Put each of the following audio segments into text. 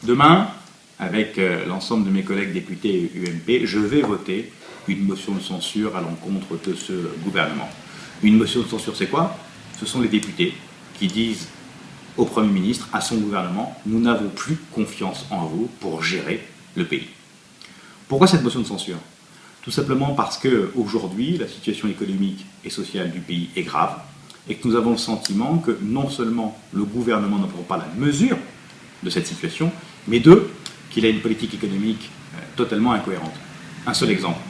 Demain, avec l'ensemble de mes collègues députés UMP, je vais voter une motion de censure à l'encontre de ce gouvernement. Une motion de censure, c'est quoi? Ce sont les députés qui disent au Premier ministre, à son gouvernement, nous n'avons plus confiance en vous pour gérer le pays. Pourquoi cette motion de censure? Tout simplement parce qu'aujourd'hui, la situation économique et sociale du pays est grave et que nous avons le sentiment que non seulement le gouvernement ne prend pas la mesure de cette situation, mais qu'il a une politique économique totalement incohérente. Un seul exemple.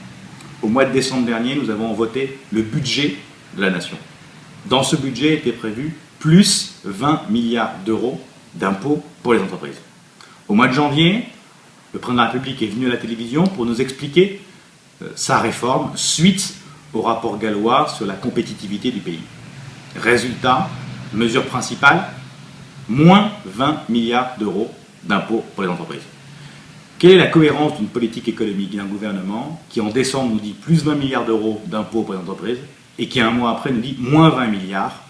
Au mois de décembre dernier, nous avons voté le budget de la nation. Dans ce budget était prévu plus 20 milliards d'euros d'impôts pour les entreprises. Au mois de janvier, le président de la République est venu à la télévision pour nous expliquer sa réforme suite au rapport gallois sur la compétitivité du pays. Résultat, mesure principale, moins 20 milliards d'euros d'impôts pour les entreprises. Quelle est la cohérence d'une politique économique d'un gouvernement qui en décembre nous dit plus 20 milliards d'euros d'impôts pour les entreprises et qui un mois après nous dit moins 20 milliards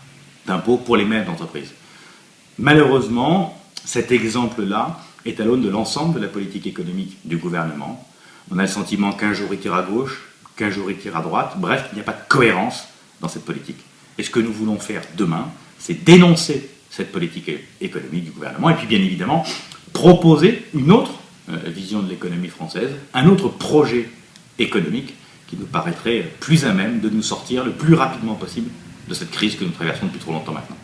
d'impôts pour les mêmes entreprises? Malheureusement, cet exemple-là est à l'aune de l'ensemble de la politique économique du gouvernement. On a le sentiment qu'un jour il tire à gauche, qu'un jour il tire à droite, bref, il n'y a pas de cohérence dans cette politique. Et ce que nous voulons faire demain, c'est dénoncer cette politique économique du gouvernement et puis bien évidemment proposer une autre vision de l'économie française, un autre projet économique qui nous paraîtrait plus à même de nous sortir le plus rapidement possible de cette crise que nous traversons depuis trop longtemps maintenant.